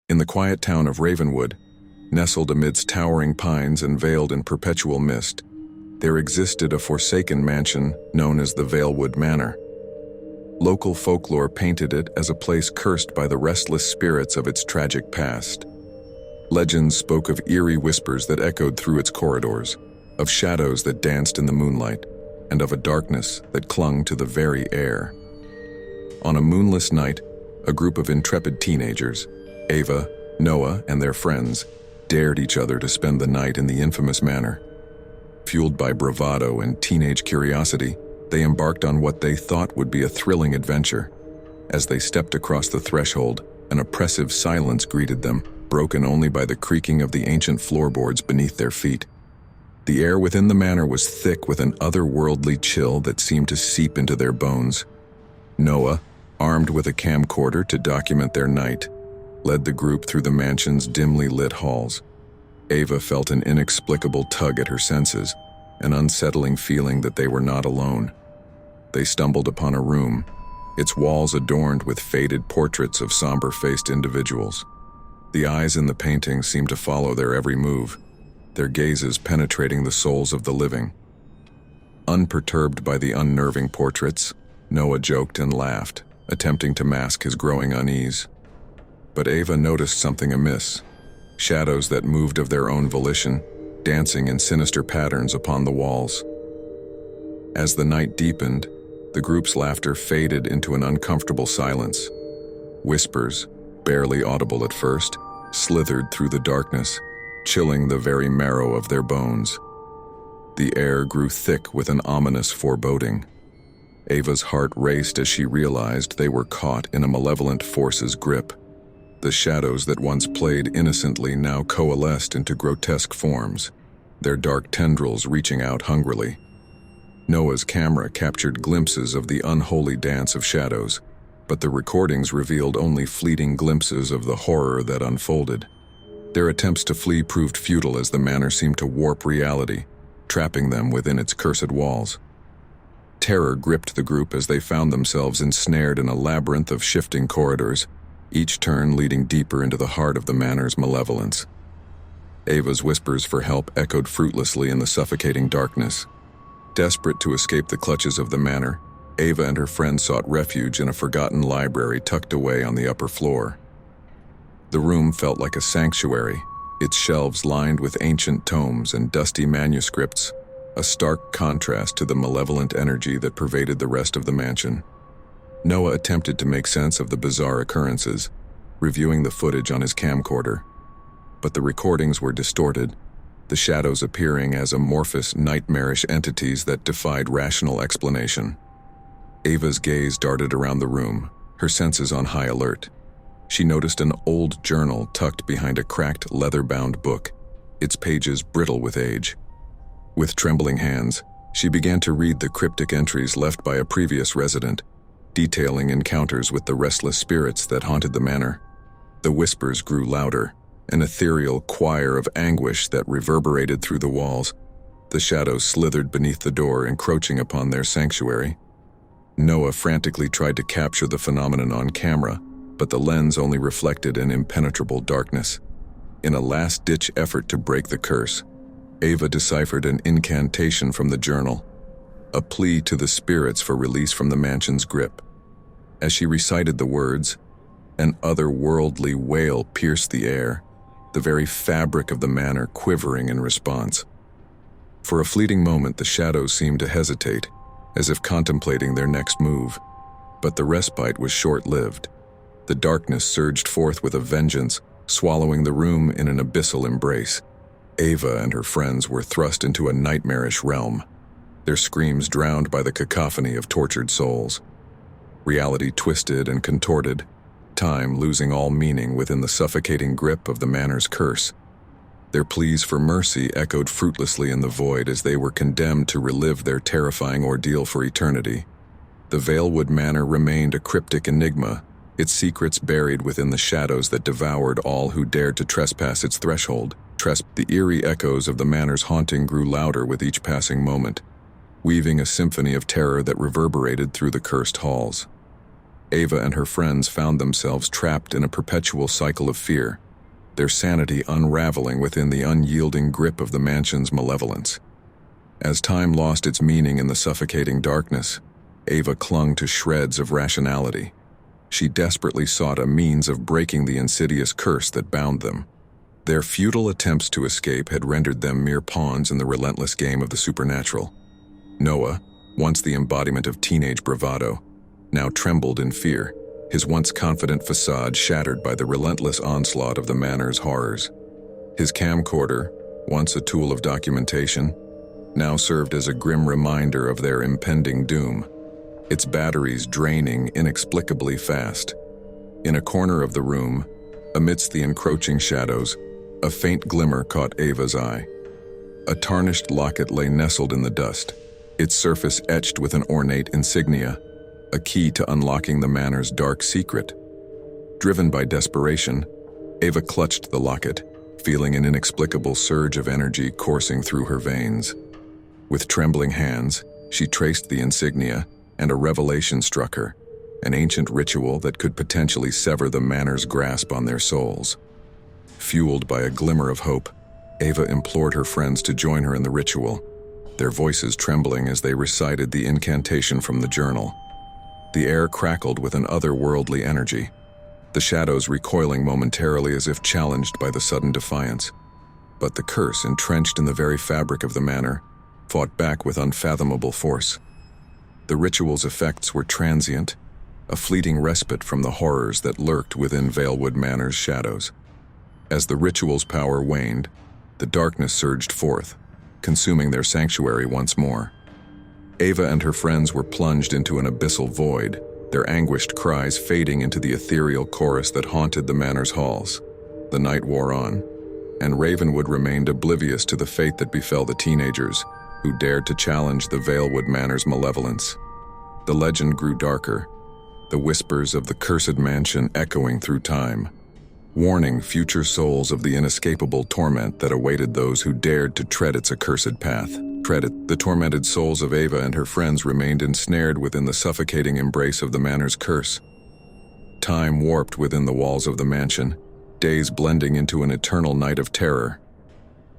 In the quiet town of Ravenwood, nestled amidst towering pines and veiled in perpetual mist, there existed a forsaken mansion known as the Valewood Manor. Local folklore painted it as a place cursed by the restless spirits of its tragic past. Legends spoke of eerie whispers that echoed through its corridors, of shadows that danced in the moonlight, and of a darkness that clung to the very air. On a moonless night, a group of intrepid teenagers, Ava, Noah, and their friends, dared each other to spend the night in the infamous manor. Fueled by bravado and teenage curiosity, they embarked on what they thought would be a thrilling adventure. As they stepped across the threshold, an oppressive silence greeted them, broken only by the creaking of the ancient floorboards beneath their feet. The air within the manor was thick with an otherworldly chill that seemed to seep into their bones. Noah, armed with a camcorder to document their night, led the group through the mansion's dimly lit halls. Ava felt an inexplicable tug at her senses, an unsettling feeling that they were not alone. They stumbled upon a room, its walls adorned with faded portraits of somber-faced individuals. The eyes in the paintings seemed to follow their every move, their gazes penetrating the souls of the living. Unperturbed by the unnerving portraits, Noah joked and laughed, attempting to mask his growing unease. But Ava noticed something amiss, shadows that moved of their own volition, dancing in sinister patterns upon the walls. As the night deepened, the group's laughter faded into an uncomfortable silence. Whispers, barely audible at first, slithered through the darkness, chilling the very marrow of their bones. The air grew thick with an ominous foreboding. Ava's heart raced as she realized they were caught in a malevolent force's grip. The shadows that once played innocently now coalesced into grotesque forms, their dark tendrils reaching out hungrily. Noah's camera captured glimpses of the unholy dance of shadows, but the recordings revealed only fleeting glimpses of the horror that unfolded. Their attempts to flee proved futile as the manor seemed to warp reality, trapping them within its cursed walls. Terror gripped the group as they found themselves ensnared in a labyrinth of shifting corridors, each turn leading deeper into the heart of the manor's malevolence. Ava's whispers for help echoed fruitlessly in the suffocating darkness. Desperate to escape the clutches of the manor, Ava and her friends sought refuge in a forgotten library tucked away on the upper floor. The room felt like a sanctuary, its shelves lined with ancient tomes and dusty manuscripts, a stark contrast to the malevolent energy that pervaded the rest of the mansion. Noah attempted to make sense of the bizarre occurrences, reviewing the footage on his camcorder. But the recordings were distorted, the shadows appearing as amorphous, nightmarish entities that defied rational explanation. Ava's gaze darted around the room, her senses on high alert. She noticed an old journal tucked behind a cracked, leather-bound book, its pages brittle with age. With trembling hands, she began to read the cryptic entries left by a previous resident, detailing encounters with the restless spirits that haunted the manor. The whispers grew louder, an ethereal choir of anguish that reverberated through the walls. The shadows slithered beneath the door, encroaching upon their sanctuary. Noah frantically tried to capture the phenomenon on camera, but the lens only reflected an impenetrable darkness. In a last-ditch effort to break the curse, Ava deciphered an incantation from the journal, a plea to the spirits for release from the mansion's grip. As she recited the words, an otherworldly wail pierced the air, the very fabric of the manor quivering in response. For a fleeting moment, the shadows seemed to hesitate, as if contemplating their next move. But the respite was short-lived. The darkness surged forth with a vengeance, swallowing the room in an abyssal embrace. Ava and her friends were thrust into a nightmarish realm, their screams drowned by the cacophony of tortured souls. Reality twisted and contorted, time losing all meaning within the suffocating grip of the manor's curse. Their pleas for mercy echoed fruitlessly in the void as they were condemned to relive their terrifying ordeal for eternity. The Valewood Manor remained a cryptic enigma, its secrets buried within the shadows that devoured all who dared to trespass its threshold. The eerie echoes of the manor's haunting grew louder with each passing moment, weaving a symphony of terror that reverberated through the cursed halls. Ava and her friends found themselves trapped in a perpetual cycle of fear, their sanity unraveling within the unyielding grip of the mansion's malevolence. As time lost its meaning in the suffocating darkness, Ava clung to shreds of rationality. She desperately sought a means of breaking the insidious curse that bound them. Their futile attempts to escape had rendered them mere pawns in the relentless game of the supernatural. Noah, once the embodiment of teenage bravado, now trembled in fear, his once confident facade shattered by the relentless onslaught of the manor's horrors. His camcorder, once a tool of documentation, now served as a grim reminder of their impending doom, its batteries draining inexplicably fast. In a corner of the room, amidst the encroaching shadows, a faint glimmer caught Ava's eye. A tarnished locket lay nestled in the dust, its surface etched with an ornate insignia, a key to unlocking the manor's dark secret. Driven by desperation, Ava clutched the locket, feeling an inexplicable surge of energy coursing through her veins. With trembling hands, she traced the insignia, and a revelation struck her, an ancient ritual that could potentially sever the manor's grasp on their souls. Fueled by a glimmer of hope, Ava implored her friends to join her in the ritual, their voices trembling as they recited the incantation from the journal. The air crackled with an otherworldly energy, the shadows recoiling momentarily as if challenged by the sudden defiance. But the curse, entrenched in the very fabric of the manor, fought back with unfathomable force. The ritual's effects were transient, a fleeting respite from the horrors that lurked within Ravenwood Manor's shadows. As the ritual's power waned, the darkness surged forth, consuming their sanctuary once more. Ava and her friends were plunged into an abyssal void, their anguished cries fading into the ethereal chorus that haunted the manor's halls. The night wore on, and Ravenwood remained oblivious to the fate that befell the teenagers who dared to challenge the Ravenwood Manor's malevolence. The legend grew darker, the whispers of the cursed mansion echoing through time, warning future souls of the inescapable torment that awaited those who dared to tread its accursed path. The tormented souls of Ava and her friends remained ensnared within the suffocating embrace of the manor's curse. Time warped within the walls of the mansion, days blending into an eternal night of terror.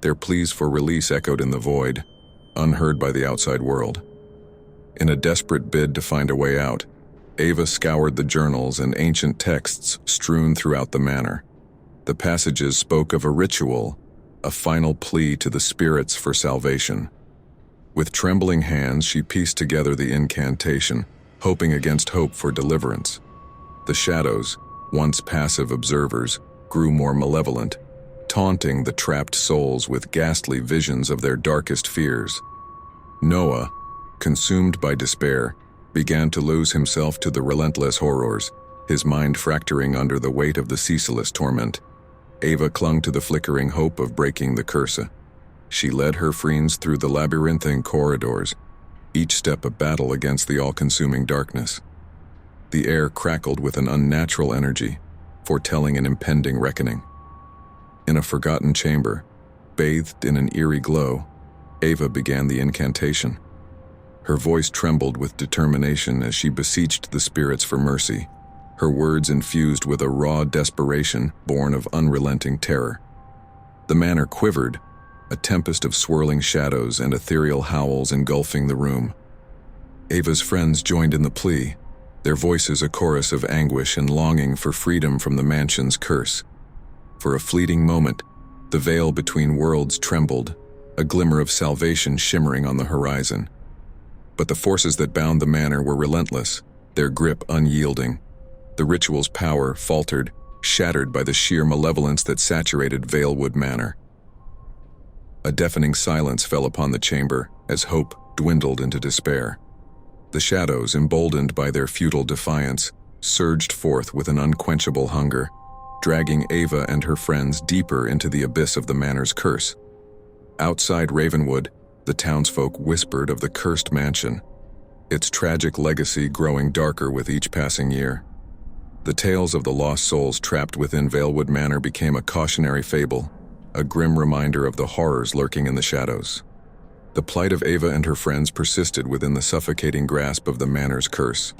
Their pleas for release echoed in the void, unheard by the outside world. In a desperate bid to find a way out, Ava scoured the journals and ancient texts strewn throughout the manor. The passages spoke of a ritual, a final plea to the spirits for salvation. With trembling hands, she pieced together the incantation, hoping against hope for deliverance. The shadows, once passive observers, grew more malevolent, taunting the trapped souls with ghastly visions of their darkest fears. Noah, consumed by despair, began to lose himself to the relentless horrors, his mind fracturing under the weight of the ceaseless torment. Ava clung to the flickering hope of breaking the curse. She led her friends through the labyrinthine corridors, each step a battle against the all-consuming darkness. The air crackled with an unnatural energy, foretelling an impending reckoning. In a forgotten chamber, bathed in an eerie glow, Ava began the incantation. Her voice trembled with determination as she beseeched the spirits for mercy, her words infused with a raw desperation born of unrelenting terror. The manor quivered, a tempest of swirling shadows and ethereal howls engulfing the room. Ava's friends joined in the plea, their voices a chorus of anguish and longing for freedom from the mansion's curse. For a fleeting moment, the veil between worlds trembled, a glimmer of salvation shimmering on the horizon. But the forces that bound the manor were relentless, their grip unyielding. The ritual's power faltered, shattered by the sheer malevolence that saturated Ravenwood Manor. A deafening silence fell upon the chamber as hope dwindled into despair. The shadows, emboldened by their futile defiance, surged forth with an unquenchable hunger, dragging Ava and her friends deeper into the abyss of the manor's curse. Outside Ravenwood, the townsfolk whispered of the cursed mansion, its tragic legacy growing darker with each passing year. The tales of the lost souls trapped within Ravenwood Manor became a cautionary fable, a grim reminder of the horrors lurking in the shadows. The plight of Ava and her friends persisted within the suffocating grasp of the manor's curse.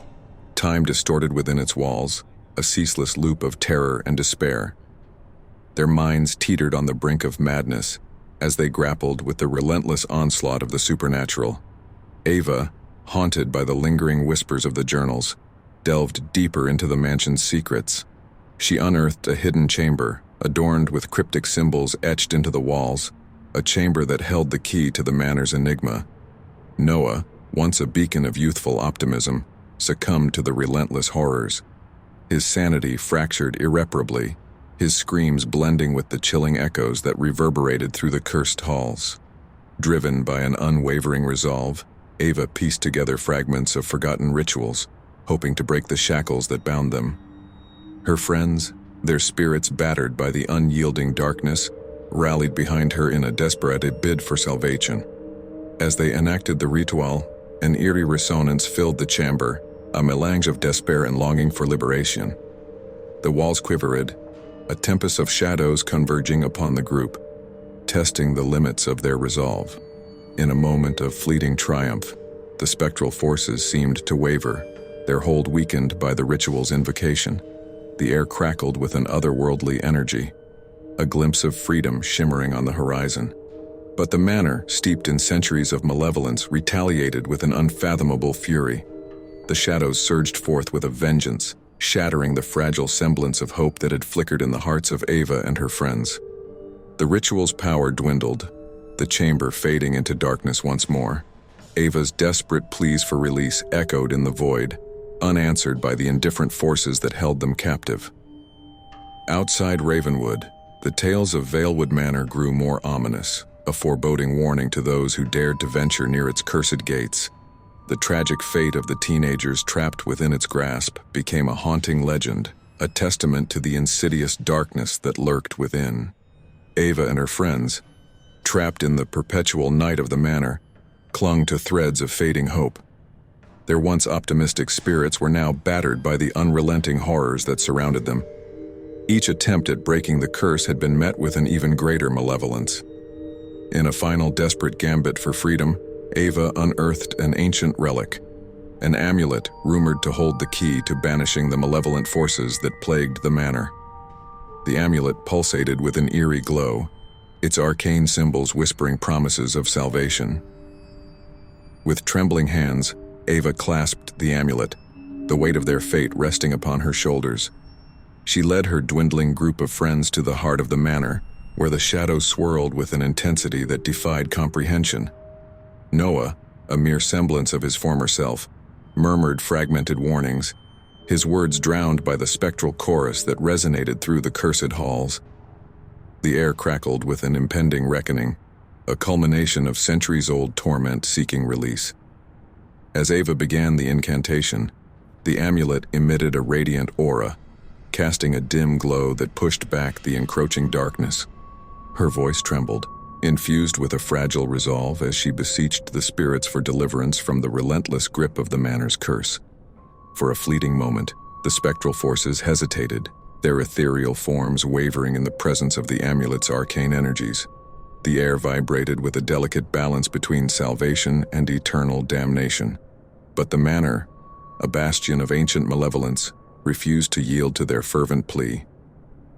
time distorted within its walls, a ceaseless loop of terror and despair. Their minds teetered on the brink of madness as they grappled with the relentless onslaught of the supernatural. Ava, haunted by the lingering whispers of the journals, delved deeper into the mansion's secrets. She unearthed a hidden chamber, adorned with cryptic symbols etched into the walls, a chamber that held the key to the manor's enigma. Noah, once a beacon of youthful optimism, succumbed to the relentless horrors. His sanity fractured irreparably, his screams blending with the chilling echoes that reverberated through the cursed halls. Driven by an unwavering resolve, Ava pieced together fragments of forgotten rituals, hoping to break the shackles that bound them. Her friends, their spirits battered by the unyielding darkness, rallied behind her in a desperate bid for salvation. As they enacted the ritual, an eerie resonance filled the chamber, a melange of despair and longing for liberation. The walls quivered, a tempest of shadows converging upon the group, testing the limits of their resolve. In a moment of fleeting triumph, the spectral forces seemed to waver, their hold weakened by the ritual's invocation. The air crackled with an otherworldly energy, a glimpse of freedom shimmering on the horizon. But the manor, steeped in centuries of malevolence, retaliated with an unfathomable fury. The shadows surged forth with a vengeance, shattering the fragile semblance of hope that had flickered in the hearts of Ava and her friends. The ritual's power dwindled, the chamber fading into darkness once more. Ava's desperate pleas for release echoed in the void, unanswered by the indifferent forces that held them captive. Outside Ravenwood, the tales of Ravenwood Manor grew more ominous, a foreboding warning to those who dared to venture near its cursed gates. The tragic fate of the teenagers trapped within its grasp became a haunting legend, a testament to the insidious darkness that lurked within. Ava and her friends, trapped in the perpetual night of the manor, clung to threads of fading hope. Their once optimistic spirits were now battered by the unrelenting horrors that surrounded them. Each attempt at breaking the curse had been met with an even greater malevolence. In a final desperate gambit for freedom, Ava unearthed an ancient relic, an amulet rumored to hold the key to banishing the malevolent forces that plagued the manor. The amulet pulsated with an eerie glow, its arcane symbols whispering promises of salvation. With trembling hands, Ava clasped the amulet, the weight of their fate resting upon her shoulders. She led her dwindling group of friends to the heart of the manor, where the shadows swirled with an intensity that defied comprehension. Noah, a mere semblance of his former self, murmured fragmented warnings, his words drowned by the spectral chorus that resonated through the cursed halls. The air crackled with an impending reckoning, a culmination of centuries-old torment seeking release. As Ava began the incantation, the amulet emitted a radiant aura, casting a dim glow that pushed back the encroaching darkness. Her voice trembled, infused with a fragile resolve as she beseeched the spirits for deliverance from the relentless grip of the manor's curse. For a fleeting moment, the spectral forces hesitated, their ethereal forms wavering in the presence of the amulet's arcane energies. The air vibrated with a delicate balance between salvation and eternal damnation. But the manor, a bastion of ancient malevolence, refused to yield to their fervent plea.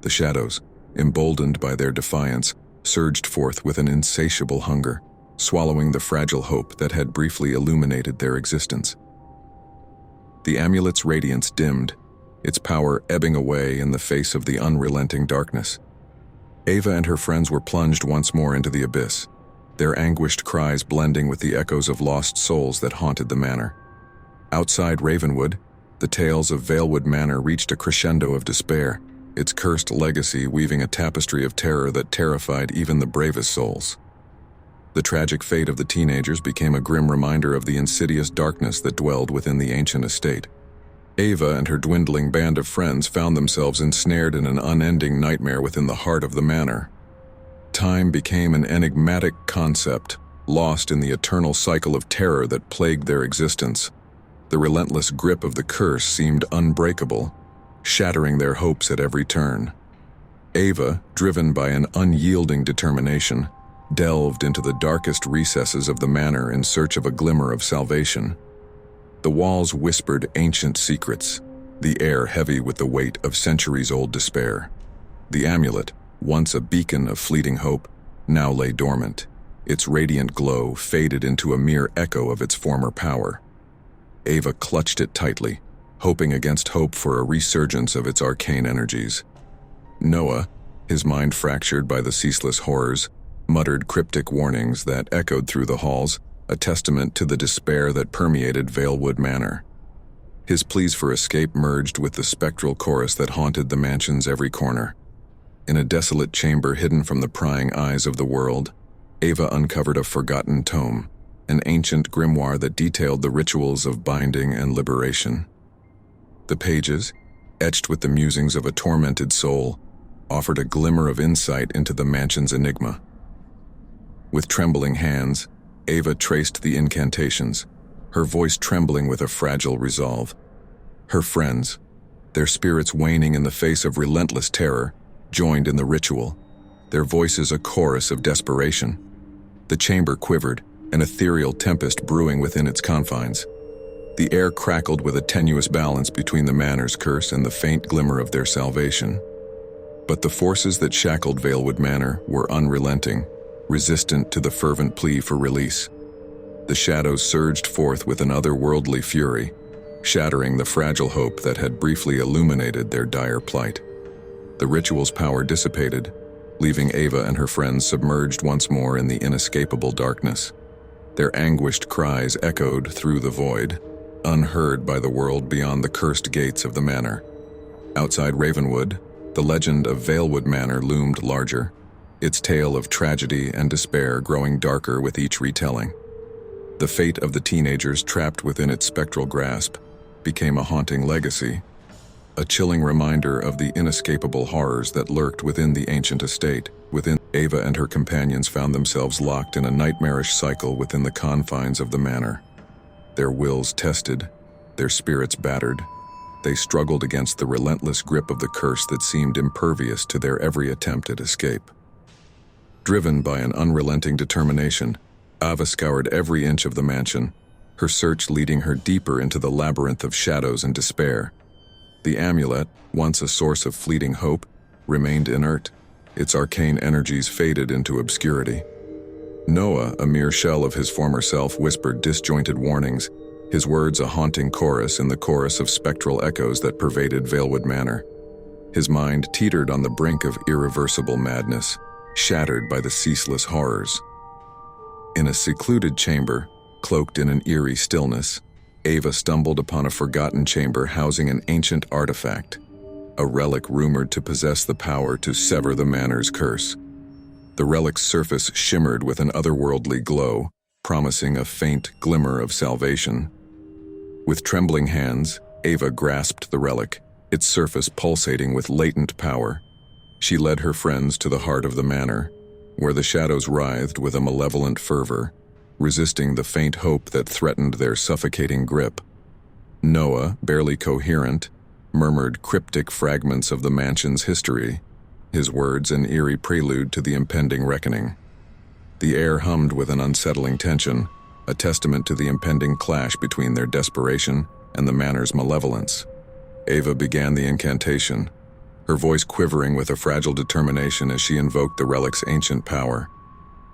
The shadows, emboldened by their defiance, surged forth with an insatiable hunger, swallowing the fragile hope that had briefly illuminated their existence. The amulet's radiance dimmed, its power ebbing away in the face of the unrelenting darkness. Ava and her friends were plunged once more into the abyss, their anguished cries blending with the echoes of lost souls that haunted the manor. Outside Ravenwood, the tales of Ravenwood Manor reached a crescendo of despair, its cursed legacy weaving a tapestry of terror that terrified even the bravest souls. The tragic fate of the teenagers became a grim reminder of the insidious darkness that dwelled within the ancient estate. Ava and her dwindling band of friends found themselves ensnared in an unending nightmare within the heart of the manor. Time became an enigmatic concept, lost in the eternal cycle of terror that plagued their existence. The relentless grip of the curse seemed unbreakable, shattering their hopes at every turn. Ava, driven by an unyielding determination, delved into the darkest recesses of the manor in search of a glimmer of salvation. The walls whispered ancient secrets, the air heavy with the weight of centuries-old despair. The amulet, once a beacon of fleeting hope, now lay dormant. Its radiant glow faded into a mere echo of its former power. Ava clutched it tightly, hoping against hope for a resurgence of its arcane energies. Noah, his mind fractured by the ceaseless horrors, muttered cryptic warnings that echoed through the halls, a testament to the despair that permeated Ravenwood Manor. His pleas for escape merged with the spectral chorus that haunted the mansion's every corner. In a desolate chamber hidden from the prying eyes of the world, Ava uncovered a forgotten tome, an ancient grimoire that detailed the rituals of binding and liberation. The pages, etched with the musings of a tormented soul, offered a glimmer of insight into the mansion's enigma. With trembling hands, Ava traced the incantations, her voice trembling with a fragile resolve. Her friends, their spirits waning in the face of relentless terror, joined in the ritual, their voices a chorus of desperation. The chamber quivered, an ethereal tempest brewing within its confines. The air crackled with a tenuous balance between the manor's curse and the faint glimmer of their salvation. But the forces that shackled Ravenwood Manor were unrelenting, resistant to the fervent plea for release. The shadows surged forth with an otherworldly fury, shattering the fragile hope that had briefly illuminated their dire plight. The ritual's power dissipated, leaving Ava and her friends submerged once more in the inescapable darkness. Their anguished cries echoed through the void, unheard by the world beyond the cursed gates of the manor. Outside Ravenwood, the legend of Ravenwood Manor loomed larger, its tale of tragedy and despair growing darker with each retelling. The fate of the teenagers trapped within its spectral grasp became a haunting legacy, a chilling reminder of the inescapable horrors that lurked within the ancient estate. Ava and her companions found themselves locked in a nightmarish cycle within the confines of the manor. Their wills tested, their spirits battered, they struggled against the relentless grip of the curse that seemed impervious to their every attempt at escape. Driven by an unrelenting determination, Ava scoured every inch of the mansion, her search leading her deeper into the labyrinth of shadows and despair. The amulet, once a source of fleeting hope, remained inert, its arcane energies faded into obscurity. Noah, a mere shell of his former self, whispered disjointed warnings, his words a haunting chorus in the chorus of spectral echoes that pervaded Ravenwood Manor. His mind teetered on the brink of irreversible madness, shattered by the ceaseless horrors. In a secluded chamber, cloaked in an eerie stillness, Ava stumbled upon a forgotten chamber housing an ancient artifact, a relic rumored to possess the power to sever the manor's curse. The relic's surface shimmered with an otherworldly glow, promising a faint glimmer of salvation. With trembling hands, Ava grasped the relic, its surface pulsating with latent power. She led her friends to the heart of the manor, where the shadows writhed with a malevolent fervor, resisting the faint hope that threatened their suffocating grip. Noah, barely coherent, murmured cryptic fragments of the mansion's history, his words an eerie prelude to the impending reckoning. The air hummed with an unsettling tension, a testament to the impending clash between their desperation and the manor's malevolence. Ava began the incantation, her voice quivering with a fragile determination as she invoked the relic's ancient power.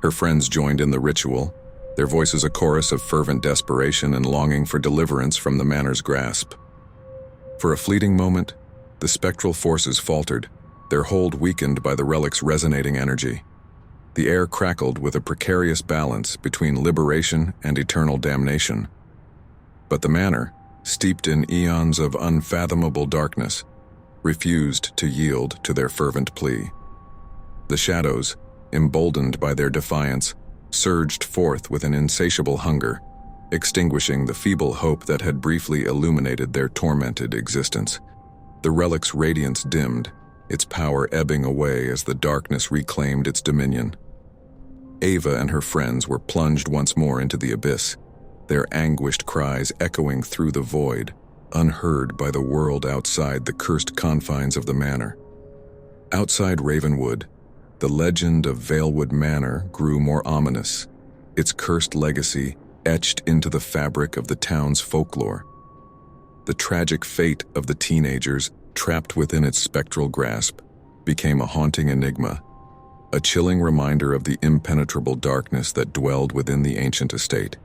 Her friends joined in the ritual, their voices a chorus of fervent desperation and longing for deliverance from the manor's grasp. For a fleeting moment, the spectral forces faltered, their hold weakened by the relic's resonating energy. The air crackled with a precarious balance between liberation and eternal damnation. But the manor, steeped in eons of unfathomable darkness, refused to yield to their fervent plea. The shadows, emboldened by their defiance, surged forth with an insatiable hunger, extinguishing the feeble hope that had briefly illuminated their tormented existence. The relic's radiance dimmed, its power ebbing away as the darkness reclaimed its dominion. Ava and her friends were plunged once more into the abyss, their anguished cries echoing through the void, unheard by the world outside the cursed confines of the manor. Outside Ravenwood, the legend of Ravenwood Manor grew more ominous, its cursed legacy etched into the fabric of the town's folklore. The tragic fate of the teenagers trapped within its spectral grasp became a haunting enigma, a chilling reminder of the impenetrable darkness that dwelled within the ancient estate.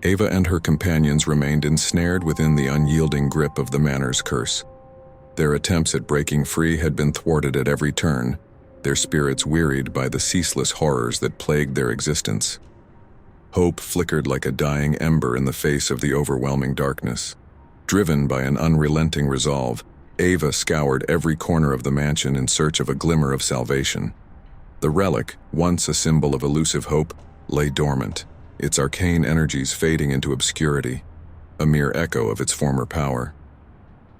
Ava and her companions remained ensnared within the unyielding grip of the manor's curse. Their attempts at breaking free had been thwarted at every turn, their spirits wearied by the ceaseless horrors that plagued their existence. Hope flickered like a dying ember in the face of the overwhelming darkness. Driven by an unrelenting resolve, Ava scoured every corner of the mansion in search of a glimmer of salvation. The relic, once a symbol of elusive hope, lay dormant, its arcane energies fading into obscurity, a mere echo of its former power.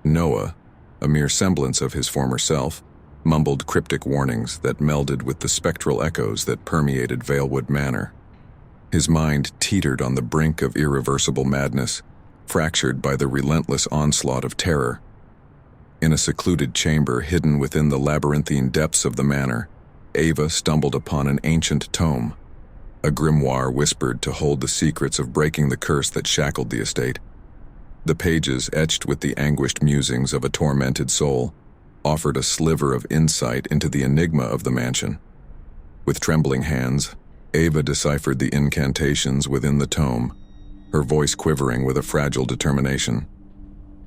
Noah, a mere semblance of his former self, mumbled cryptic warnings that melded with the spectral echoes that permeated Valewood Manor. His mind teetered on the brink of irreversible madness, fractured by the relentless onslaught of terror. In a secluded chamber hidden within the labyrinthine depths of the manor, Ava stumbled upon an ancient tome, a grimoire whispered to hold the secrets of breaking the curse that shackled the estate. The pages, etched with the anguished musings of a tormented soul, offered a sliver of insight into the enigma of the mansion. With trembling hands, Ava deciphered the incantations within the tome, her voice quivering with a fragile determination.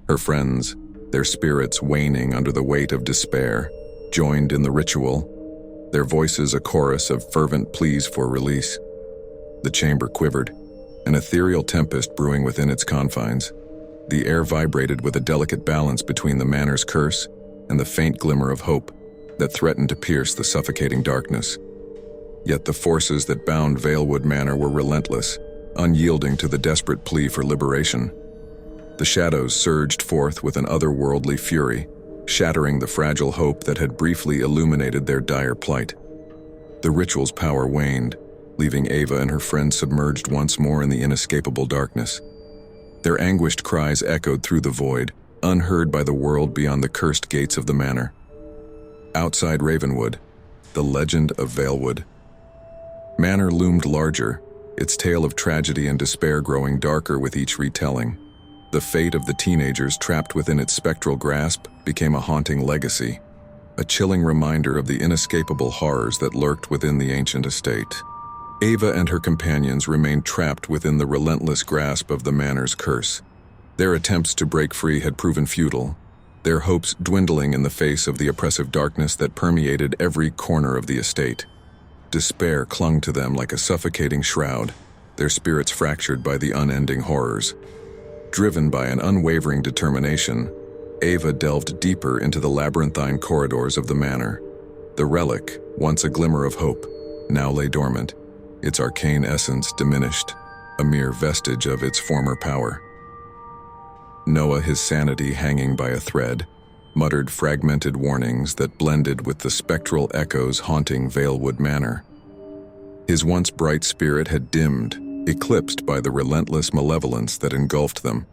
Her friends, their spirits waning under the weight of despair, joined in the ritual, their voices a chorus of fervent pleas for release. The chamber quivered, an ethereal tempest brewing within its confines. The air vibrated with a delicate balance between the manor's curse and the faint glimmer of hope that threatened to pierce the suffocating darkness. Yet the forces that bound Valewood Manor were relentless, unyielding to the desperate plea for liberation. The shadows surged forth with an otherworldly fury, shattering the fragile hope that had briefly illuminated their dire plight. The ritual's power waned, leaving Ava and her friends submerged once more in the inescapable darkness. Their anguished cries echoed through the void, unheard by the world beyond the cursed gates of the manor. Outside Ravenwood, the legend of Valewood Manor loomed larger, its tale of tragedy and despair growing darker with each retelling. The fate of the teenagers trapped within its spectral grasp became a haunting legacy, a chilling reminder of the inescapable horrors that lurked within the ancient estate. Ava and her companions remained trapped within the relentless grasp of the manor's curse. Their attempts to break free had proven futile, their hopes dwindling in the face of the oppressive darkness that permeated every corner of the estate. Despair clung to them like a suffocating shroud, their spirits fractured by the unending horrors. Driven by an unwavering determination, Ava delved deeper into the labyrinthine corridors of the manor. The relic, once a glimmer of hope, now lay dormant, its arcane essence diminished, a mere vestige of its former power. Noah, his sanity hanging by a thread, muttered fragmented warnings that blended with the spectral echoes haunting Valewood Manor. His once bright spirit had dimmed, eclipsed by the relentless malevolence that engulfed them.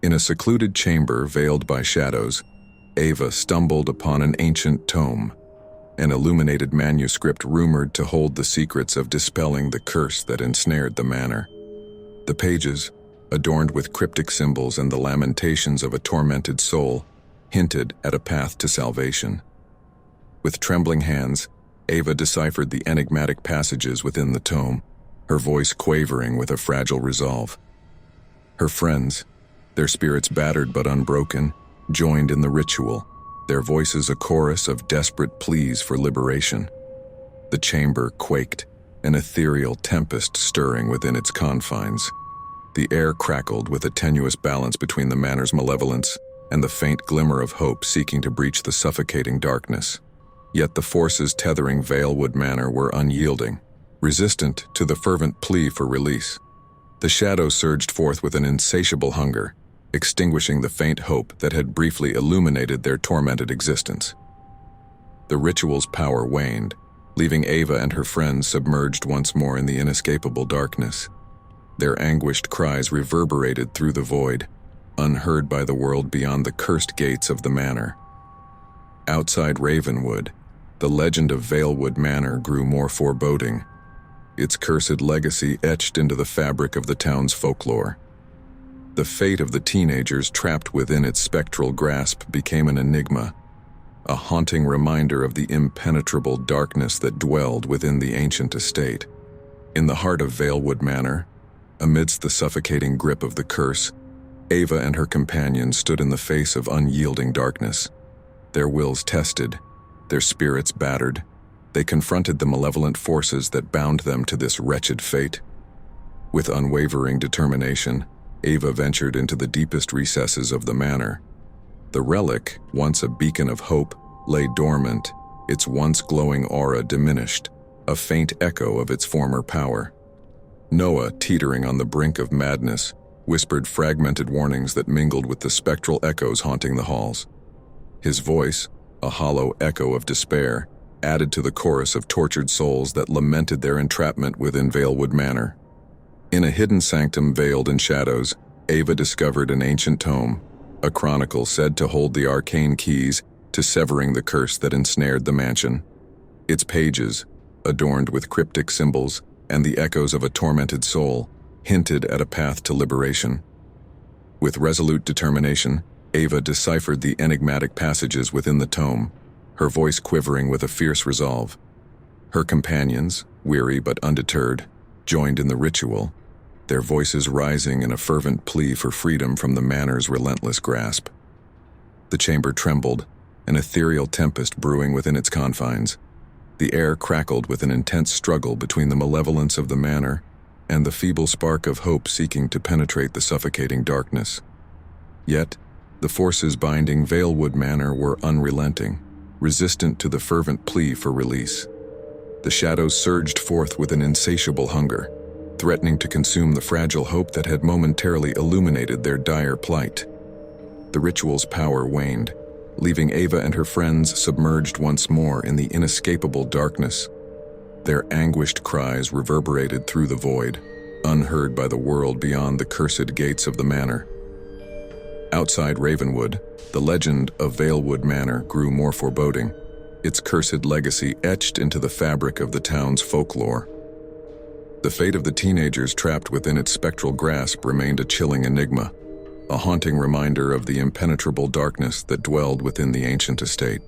In a secluded chamber veiled by shadows, Ava stumbled upon an ancient tome, an illuminated manuscript rumored to hold the secrets of dispelling the curse that ensnared the manor. The pages, adorned with cryptic symbols and the lamentations of a tormented soul, hinted at a path to salvation. With trembling hands, Ava deciphered the enigmatic passages within the tome, her voice quavering with a fragile resolve. Her friends, their spirits battered but unbroken, joined in the ritual, their voices a chorus of desperate pleas for liberation. The chamber quaked, an ethereal tempest stirring within its confines. The air crackled with a tenuous balance between the manor's malevolence and the faint glimmer of hope seeking to breach the suffocating darkness. Yet the forces tethering Valewood Manor were unyielding, resistant to the fervent plea for release. The shadows surged forth with an insatiable hunger, extinguishing the faint hope that had briefly illuminated their tormented existence. The ritual's power waned, leaving Ava and her friends submerged once more in the inescapable darkness. Their anguished cries reverberated through the void, unheard by the world beyond the cursed gates of the manor. Outside Ravenwood, the legend of Valewood Manor grew more foreboding. its cursed legacy etched into the fabric of the town's folklore. The fate of the teenagers trapped within its spectral grasp became an enigma, a haunting reminder of the impenetrable darkness that dwelled within the ancient estate. In the heart of Ravenwood Manor, amidst the suffocating grip of the curse, Ava and her companion stood in the face of unyielding darkness. Their wills tested, their spirits battered, they confronted the malevolent forces that bound them to this wretched fate. With unwavering determination, Ava ventured into the deepest recesses of the manor. The relic, once a beacon of hope, lay dormant, its once glowing aura diminished, a faint echo of its former power. Noah, teetering on the brink of madness, whispered fragmented warnings that mingled with the spectral echoes haunting the halls. His voice, a hollow echo of despair, added to the chorus of tortured souls that lamented their entrapment within Ravenwood Manor. In a hidden sanctum veiled in shadows, Ava discovered an ancient tome, a chronicle said to hold the arcane keys to severing the curse that ensnared the mansion. Its pages, adorned with cryptic symbols and the echoes of a tormented soul, hinted at a path to liberation. With resolute determination, Ava deciphered the enigmatic passages within the tome, her voice quivering with a fierce resolve. Her companions, weary but undeterred, joined in the ritual, their voices rising in a fervent plea for freedom from the manor's relentless grasp. The chamber trembled, an ethereal tempest brewing within its confines. The air crackled with an intense struggle between the malevolence of the manor and the feeble spark of hope seeking to penetrate the suffocating darkness. Yet, the forces binding Ravenwood Manor were unrelenting, resistant to the fervent plea for release. The shadows surged forth with an insatiable hunger, threatening to consume the fragile hope that had momentarily illuminated their dire plight. The ritual's power waned, leaving Ava and her friends submerged once more in the inescapable darkness. Their anguished cries reverberated through the void, unheard by the world beyond the cursed gates of the manor. Outside Ravenwood, the legend of Ravenwood Manor grew more foreboding, its cursed legacy etched into the fabric of the town's folklore. The fate of the teenagers trapped within its spectral grasp remained a chilling enigma, a haunting reminder of the impenetrable darkness that dwelled within the ancient estate.